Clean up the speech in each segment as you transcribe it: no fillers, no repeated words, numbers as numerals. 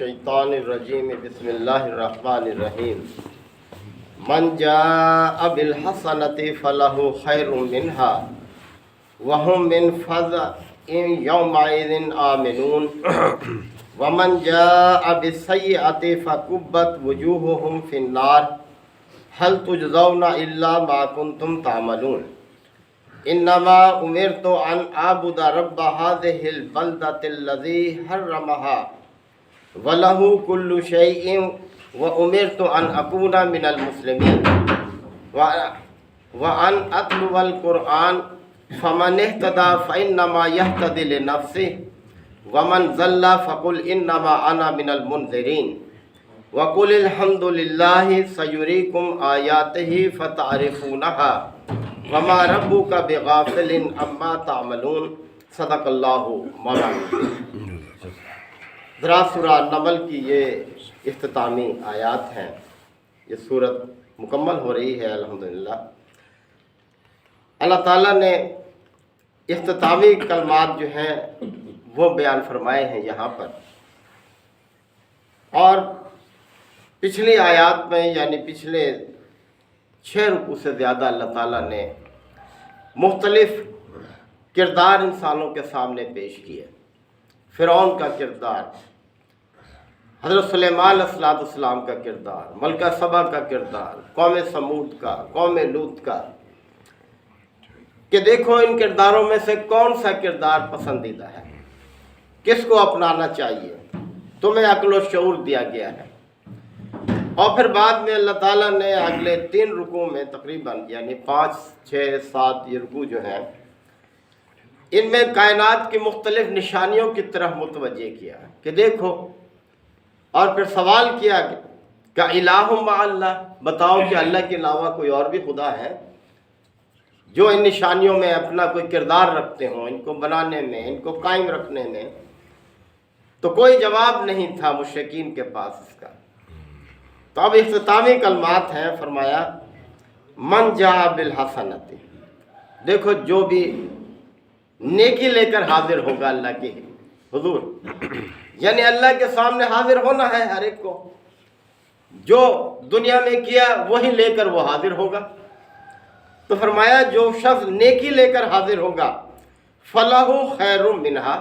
الشیطان الرجیم بسم اللہ الرحمن الرحیم من جاء بالحسنۃ فلہ خیر منها وهم من فزع یومئذ آمنون ومن جاء بالسیئۃ فکبت وجوہہم فی النار هل تجزون الا ما کنتم تعملون انما امرت ان اعبد رب هذه البلدة الذي حرمها وله كل شيء وامرت ان اكون من المسلمين وان اتلو القرآن فمن اهتدى فانما يهتدي لنفسه ومن ضل فقل انما انا من المنذرين وقل الحمد لله سيريكم آياته فتعرفونها وما ربک بغافل عما تعملون صدق اللہ مولانا۔ ذرا سورہ نمل کی یہ اختتامی آیات ہیں، یہ سورت مکمل ہو رہی ہے الحمدللہ۔ اللہ تعالیٰ نے اختتامی کلمات جو ہیں وہ بیان فرمائے ہیں یہاں پر، اور پچھلی آیات میں یعنی پچھلے 6 رکوع سے زیادہ اللہ تعالیٰ نے مختلف کردار انسانوں کے سامنے پیش کیے۔ فرعون کا کردار، حضرت سلیمان علیہ السلام کا کردار، ملکہ سبا کا کردار، قوم سمود کا، قوم لوط کا، کہ دیکھو ان کرداروں میں سے کون سا کردار پسندیدہ ہے، کس کو اپنانا چاہیے، تمہیں عقل و شعور دیا گیا ہے۔ اور پھر بعد میں اللہ تعالیٰ نے اگلے 3 رکوع میں تقریباً یعنی 5، 6، 7 یہ رکوع جو ہیں، ان میں کائنات کی مختلف نشانیوں کی طرف متوجہ کیا کہ دیکھو، اور پھر سوال کیا کہ الہ مع اللہ، بتاؤ کہ اللہ کے علاوہ کوئی اور بھی خدا ہے جو ان نشانیوں میں اپنا کوئی کردار رکھتے ہوں، ان کو بنانے میں، ان کو قائم رکھنے میں؟ تو کوئی جواب نہیں تھا مشرکین کے پاس اس کا۔ تو اب اختتامی کلمات ہیں، فرمایا من جاء بالحسنۃ، دیکھو جو بھی نیکی لے کر حاضر ہوگا اللہ کے حضور، یعنی اللہ کے سامنے حاضر ہونا ہے ہر ایک کو، جو دنیا میں کیا وہی لے کر وہ حاضر ہوگا۔ تو فرمایا جو شخص نیکی لے کر حاضر ہوگا فلہ خیر منہا،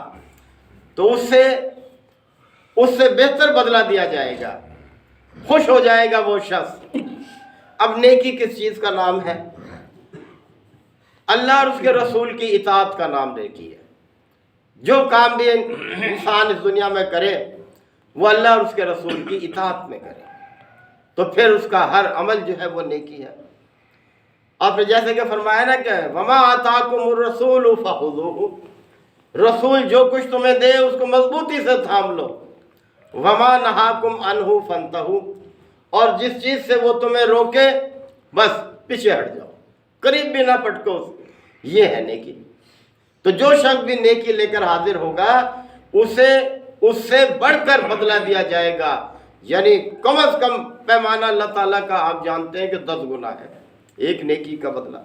تو اس سے بہتر بدلہ دیا جائے گا، خوش ہو جائے گا وہ شخص۔ اب نیکی کس چیز کا نام ہے؟ اللہ اور اس کے رسول کی اطاعت کا نام نیکی ہے۔ جو کام بھی انسان اس دنیا میں کرے وہ اللہ اور اس کے رسول کی اطاعت میں کرے، تو پھر اس کا ہر عمل جو ہے وہ نیکی ہے۔ اور پھر جیسے کہ فرمایا نا کہ وَمَا آتَاكُمُ الرَّسُولُ فَخُذُوهُ، رسول جو کچھ تمہیں دے اس کو مضبوطی سے تھام لو۔ وَمَا نَهَاكُمْ عَنْهُ فَانْتَهُوا، اور جس چیز سے وہ تمہیں روکے بس پیچھے ہٹ جاؤ، قریب بھی نہ پٹکو، یہ ہے نیکی۔ تو جو شخص بھی نیکی لے کر حاضر ہوگا اس سے بڑھ کر بدلہ دیا جائے گا، یعنی کم از کم پیمانہ اللہ تعالیٰ کا آپ جانتے ہیں کہ 10 گنا ہے ایک نیکی کا بدلہ،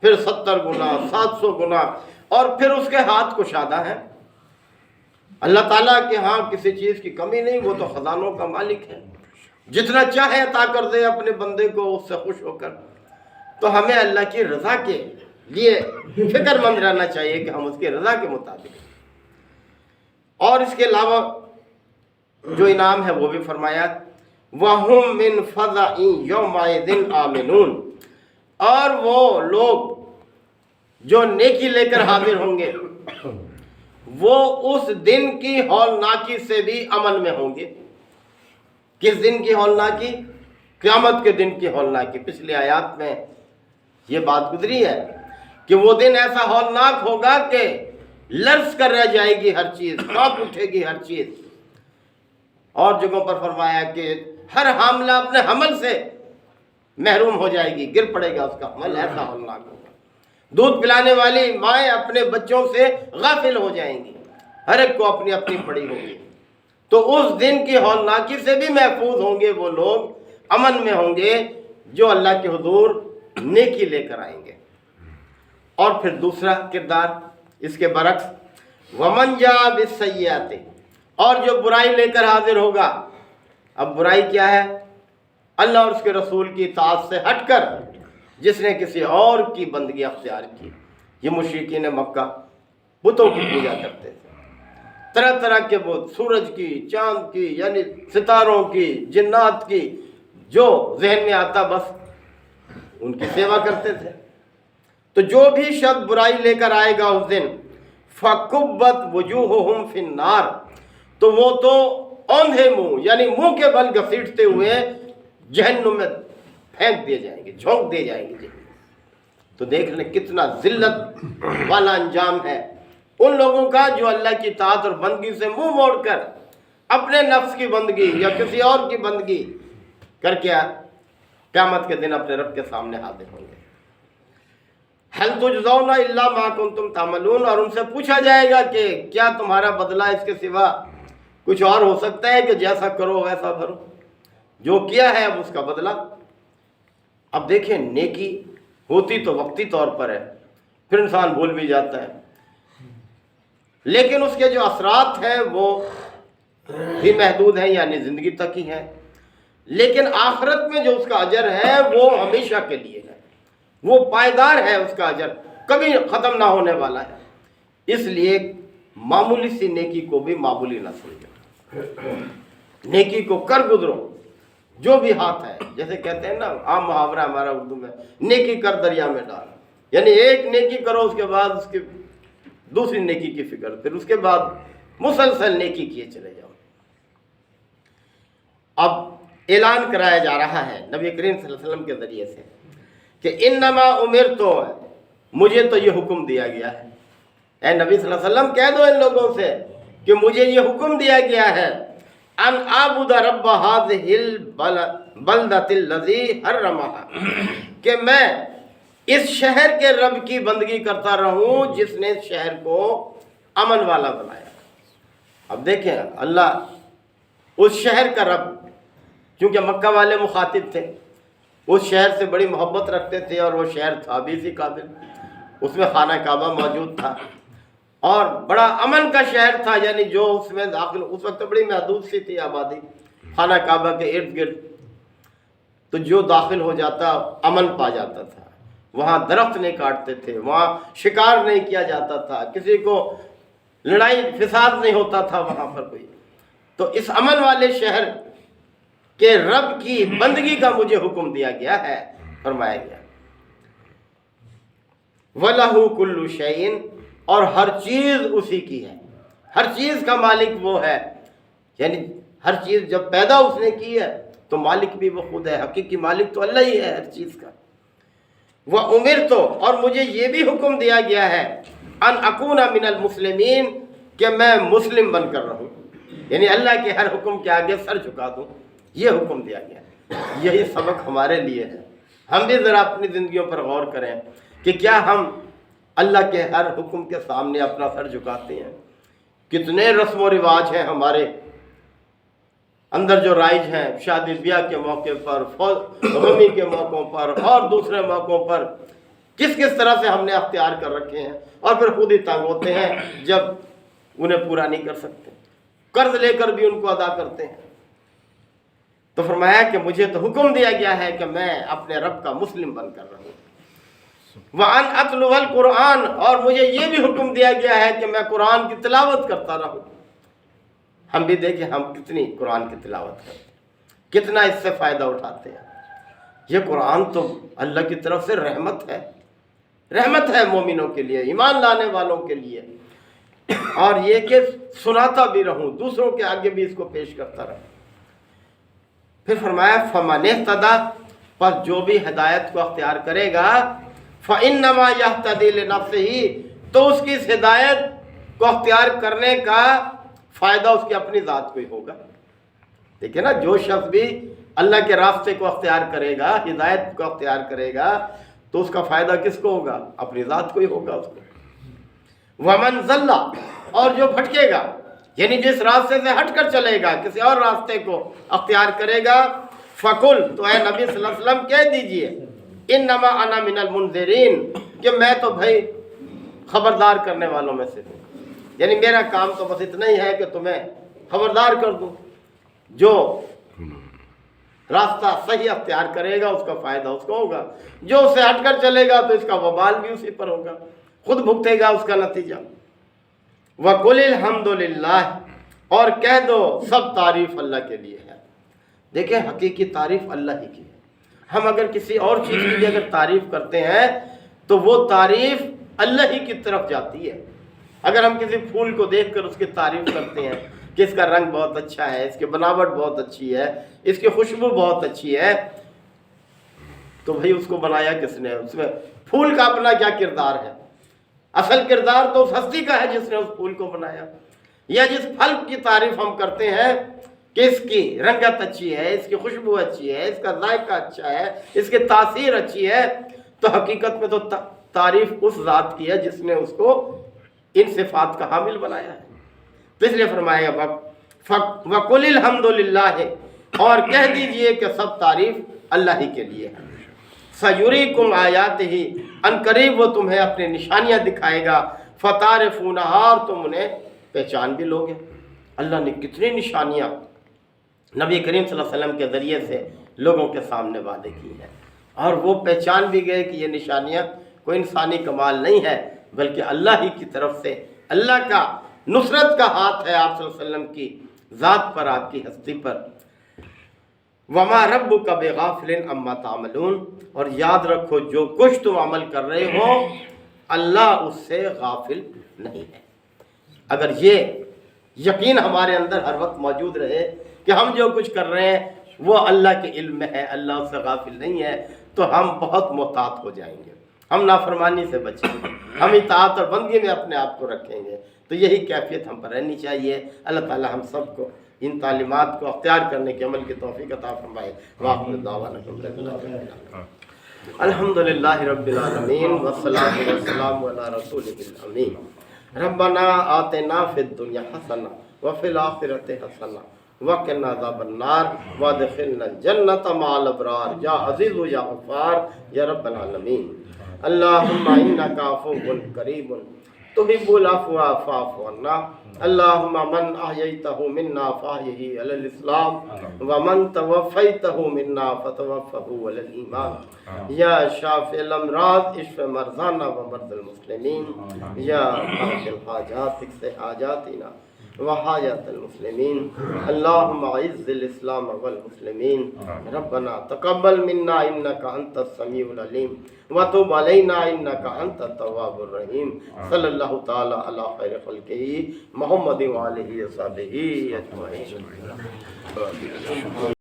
پھر 70 گنا، 700 گنا، اور پھر اس کے ہاتھ کشادہ ہے۔ اللہ تعالیٰ کے ہاں کسی چیز کی کمی نہیں، وہ تو خزانوں کا مالک ہے، جتنا چاہے عطا کر دے اپنے بندے کو اس سے خوش ہو کر۔ تو ہمیں اللہ کی رضا کے لیے فکر مند رہنا چاہیے کہ ہم اس کی رضا کے مطابق، اور اس کے علاوہ جو انعام ہے وہ بھی فرمایا وَهُمْ مِنْ فَزَعٍ يَوْمَئِذٍ آمِنُونَ، اور وہ لوگ جو نیکی لے کر حاضر ہوں گے وہ اس دن کی ہولناکی سے بھی امن میں ہوں گے۔ کس دن کی ہولناکی؟ قیامت کے دن کی ہولناکی۔ پچھلی آیات میں یہ بات گزری ہے کہ وہ دن ایسا ہولناک ہوگا کہ لرز کر رہ جائے گی ہر چیز، کانپ اٹھے گی ہر چیز۔ اور جگہوں پر فرمایا کہ ہر حاملہ اپنے حمل سے محروم ہو جائے گی، گر پڑے گا اس کا حمل، ایسا ہولناک ہوگا۔ دودھ پلانے والی مائیں اپنے بچوں سے غافل ہو جائیں گی، ہر ایک کو اپنی اپنی پڑی ہوگی۔ تو اس دن کی ہولناکی سے بھی محفوظ ہوں گے وہ لوگ، امن میں ہوں گے جو اللہ کے حضور نیکی لے کر آئیں گے۔ اور پھر دوسرا کردار اس کے برعکس وَمَنْ جَاءَ بِالسَّيِّئَةِ، اور جو برائی لے کر حاضر ہوگا، اب برائی کیا ہے؟ اللہ اور اس کے رسول کی اطاعت سے ہٹ کر جس نے کسی اور کی بندگی اختیار کی۔ یہ مشرکین مکہ بتوں کی پوجا کرتے تھے، طرح طرح کے بت، سورج کی، چاند کی، یعنی ستاروں کی، جنات کی، جو ذہن میں آتا بس ان کی سیوا کرتے تھے۔ تو جو بھی شخص برائی لے کر آئے گا اس دن، فَكُبَّتْ وُجُوهُهُمْ فِي النَّارِ، تو وہ تو اوندھے منہ، یعنی منہ کے بل گھسیٹتے ہوئے جہنم میں پھینک دیے جائیں گے، جھونک دیے جائیں گے۔ تو دیکھ لیں کتنا ذلت والا انجام ہے ان لوگوں کا جو اللہ کی اطاعت اور بندگی سے منہ موڑ کر اپنے نفس کی بندگی یا کسی اور کی بندگی کر کے قیامت کے دن اپنے رب کے سامنے حاضر ہوں گے۔ هَلْ تُجْزَوْنَ إِلَّا مَا كُنْتُمْ تَعْمَلُونَ، اور ان سے پوچھا جائے گا کہ کیا تمہارا بدلہ اس کے سوا کچھ اور ہو سکتا ہے کہ جیسا کرو ویسا بھرو، جو کیا ہے اب اس کا بدلہ۔ اب دیکھیں نیکی ہوتی تو وقتی طور پر ہے، پھر انسان بھول بھی جاتا ہے، لیکن اس کے جو اثرات ہیں وہ بھی محدود ہیں، یعنی زندگی تک ہی ہیں، لیکن آخرت میں جو اس کا اجر ہے وہ ہمیشہ کے لیے ہے، وہ پائیدار ہے، اس کا اجر کبھی ختم نہ ہونے والا ہے۔ اس لیے معمولی سی نیکی کو بھی معمولی نہ سمجھو، نیکی کو کر گزرو، جو بھی ہاتھ ہے، جیسے کہتے ہیں نا عام محاورہ ہمارا اردو میں، نیکی کر دریا میں ڈال، یعنی ایک نیکی کرو اس کے بعد اس کی دوسری نیکی کی فکر، پھر اس کے بعد مسلسل نیکی کیے چلے جاؤ۔ اب اعلان کرایا جا رہا ہے نبی کریم صلی اللہ علیہ وسلم کے ذریعے سے کہ انما امرتو، مجھے تو یہ حکم دیا گیا ہے، اے نبی صلی اللہ علیہ وسلم کہہ دو ان لوگوں سے کہ مجھے یہ حکم دیا گیا ہے ان اعبد رب هذه البلدۃ الذی حرمها، کہ میں اس شہر کے رب کی بندگی کرتا رہوں جس نے اس شہر کو امن والا بنایا۔ اب دیکھیں اللہ اس شہر کا رب، کیونکہ مکہ والے مخاطب تھے، اس شہر سے بڑی محبت رکھتے تھے، اور وہ شہر تھا بھی اسی قابل، اس میں خانہ کعبہ موجود تھا اور بڑا امن کا شہر تھا، یعنی جو اس میں داخل، اس وقت بڑی محدود سی تھی آبادی خانہ کعبہ کے ارد گرد، تو جو داخل ہو جاتا امن پا جاتا تھا، وہاں درخت نہیں کاٹتے تھے، وہاں شکار نہیں کیا جاتا تھا، کسی کو لڑائی فساد نہیں ہوتا تھا وہاں پر کوئی۔ تو اس امن والے شہر کے رب کی بندگی کا مجھے حکم دیا گیا ہے، فرمایا گیا وَلَهُ كُلُّ شَيْءٍ، اور ہر چیز اسی کی ہے، ہر چیز کا مالک وہ ہے، یعنی ہر چیز جب پیدا اس نے کی ہے تو مالک بھی وہ خود ہے، حقیقی مالک تو اللہ ہی ہے ہر چیز کا۔ وَأُمِرْتُ، اور مجھے یہ بھی حکم دیا گیا ہے ان اکون من المسلمین، کہ میں مسلم بن کر رہوں، یعنی اللہ کے ہر حکم کے آگے سر جھکا دوں، یہ حکم دیا گیا۔ یہی سبق ہمارے لیے ہے، ہم بھی ذرا اپنی زندگیوں پر غور کریں کہ کیا ہم اللہ کے ہر حکم کے سامنے اپنا سر جھکاتے ہیں؟ کتنے رسم و رواج ہیں ہمارے اندر جو رائج ہیں، شادی بیاہ کے موقع پر، غمی کے موقعوں پر اور دوسرے موقعوں پر، کس کس طرح سے ہم نے اختیار کر رکھے ہیں، اور پھر خود ہی تنگ ہوتے ہیں جب انہیں پورا نہیں کر سکتے، قرض لے کر بھی ان کو ادا کرتے ہیں۔ تو فرمایا کہ مجھے تو حکم دیا گیا ہے کہ میں اپنے رب کا مسلم بن کر رہوں۔ وَأَنْ أَتْلُوَ الْقُرْآنَ، اور مجھے یہ بھی حکم دیا گیا ہے کہ میں قرآن کی تلاوت کرتا رہوں۔ ہم بھی دیکھیں ہم کتنی قرآن کی تلاوت کرتے ہیں، کتنا اس سے فائدہ اٹھاتے ہیں۔ یہ قرآن تو اللہ کی طرف سے رحمت ہے، رحمت ہے مومنوں کے لیے، ایمان لانے والوں کے لیے، اور یہ کہ سناتا بھی رہوں، دوسروں کے آگے بھی اس کو پیش کرتا رہوں۔ پھر فرمایا فَمَنِ اهْتَدَىٰ، پس جو بھی ہدایت کو اختیار کرے گا، فَإِنَّمَا يَهْتَدِي لِنَفْسِهِ، تو اس کی اس ہدایت کو اختیار کرنے کا فائدہ اس کی اپنی ذات کو ہی ہوگا۔ دیکھیں نا، جو شخص بھی اللہ کے راستے کو اختیار کرے گا، ہدایت کو اختیار کرے گا، تو اس کا فائدہ کس کو ہوگا؟ اپنی ذات کو ہی ہوگا اس کو۔ وَمَنْ ضَلَّ، اور جو بھٹکے گا، یعنی جس راستے سے ہٹ کر چلے گا، کسی اور راستے کو اختیار کرے گا، فَقُلْ، تو اے نبی صلی اللہ علیہ وسلم کہہ دیجئے، انما انا من المنذرین، کہ میں تو بھائی خبردار کرنے والوں میں سے ہوں، یعنی میرا کام تو بس اتنا ہی ہے کہ تمہیں خبردار کر دوں، جو راستہ صحیح اختیار کرے گا اس کا فائدہ اس کو ہوگا، جو اس سے ہٹ کر چلے گا تو اس کا وبال بھی اسی پر ہوگا، خود بھگتے گا اس کا نتیجہ۔ وَقُلِ الْحَمْدُ لِلَّهِ، اور کہہ دو سب تعریف اللہ کے لیے ہے۔ دیکھیں حقیقی تعریف اللہ ہی کی ہے۔ ہم اگر کسی اور چیز کی بھی اگر تعریف کرتے ہیں تو وہ تعریف اللہ ہی کی طرف جاتی ہے۔ اگر ہم کسی پھول کو دیکھ کر اس کی تعریف کرتے ہیں کہ اس کا رنگ بہت اچھا ہے، اس کی بناوٹ بہت اچھی ہے، اس کی خوشبو بہت اچھی ہے، تو بھئی اس کو بنایا کس نے؟ اس میں پھول کا اپنا کیا کردار ہے؟ اصل کردار تو اس ہستی کا ہے جس نے اس پھول کو بنایا۔ یا جس پھل کی تعریف ہم کرتے ہیں کہ اس کی رنگت اچھی ہے، اس کی خوشبو اچھی ہے، اس کا ذائقہ اچھا ہے، اس کی تاثیر اچھی ہے، تو حقیقت میں تو تعریف اس ذات کی ہے جس نے اس کو ان صفات کا حامل بنایا ہے۔ تو اس لیے فرمایا وَقُلِ الْحَمْدُ لِلَّهِ، اور کہہ دیجئے کہ سب تعریف اللہ ہی کے لیے ہے۔ سَيُرِيكُمْ آيَاتِهِ، ان قریب وہ تمہیں اپنی نشانیاں دکھائے گا، فَتَعْرِفُونَهَا، اور تم انہیں پہچان بھی لوگے۔ اللہ نے کتنی نشانیاں نبی کریم صلی اللہ علیہ وسلم کے ذریعے سے لوگوں کے سامنے وعدے کی ہیں، اور وہ پہچان بھی گئے کہ یہ نشانیاں کوئی انسانی کمال نہیں ہے بلکہ اللہ ہی کی طرف سے، اللہ کا نصرت کا ہاتھ ہے آپ صلی اللہ علیہ وسلم کی ذات پر، آپ کی ہستی پر۔ وَمَا رَبُّكَ بِغَافِلٍ عَمَّا تَعْمَلُونَ، اور یاد رکھو جو کچھ تم عمل کر رہے ہو اللہ اس سے غافل نہیں ہے۔ اگر یہ یقین ہمارے اندر ہر وقت موجود رہے کہ ہم جو کچھ کر رہے ہیں وہ اللہ کے علم میں ہے، اللہ اس سے غافل نہیں ہے، تو ہم بہت محتاط ہو جائیں گے، ہم نافرمانی سے بچیں گے، ہم اطاعت اور بندگی میں اپنے آپ کو رکھیں گے۔ تو یہی کیفیت ہم پر رہنی چاہیے۔ اللہ تعالی ہم سب کو ان تعلیمات کو اختیار کرنے کے عمل کی توفیق عطا فرمائے۔ وآخر دعوانا الحمدللہ رب العالمین والصلاة والسلام علی رسولہ الامین۔ ربنا آتنا فی الدنیا حسنہ وفی الآخرۃ حسنہ وقنا عذاب النار وادخلنا الجنۃ مع الابرار یا عزیز یا غفار یا رب العالمین۔ اللہم انک عفو کریم تحب العفو فاعف عنا۔ اللہم من احییتہ منا فاحیہ علی الاسلام ومن توفیتہ منا فتوفہ علی الایمان۔ یا شافی الامراض اشف مرضانا ومرضى المسلمین، یا قاضی الحاجات اقض حاجاتنا وحاجات المسلمین۔ اللہم اعز الاسلام والمسلمین۔ ربنا تقبل منا انک انت السمیع العلیم وتب علینا انک انت التواب الرحیم۔ صلی اللہ تعالی علی خیر خلقہ محمد وآلہ وصحبہ اجمعین۔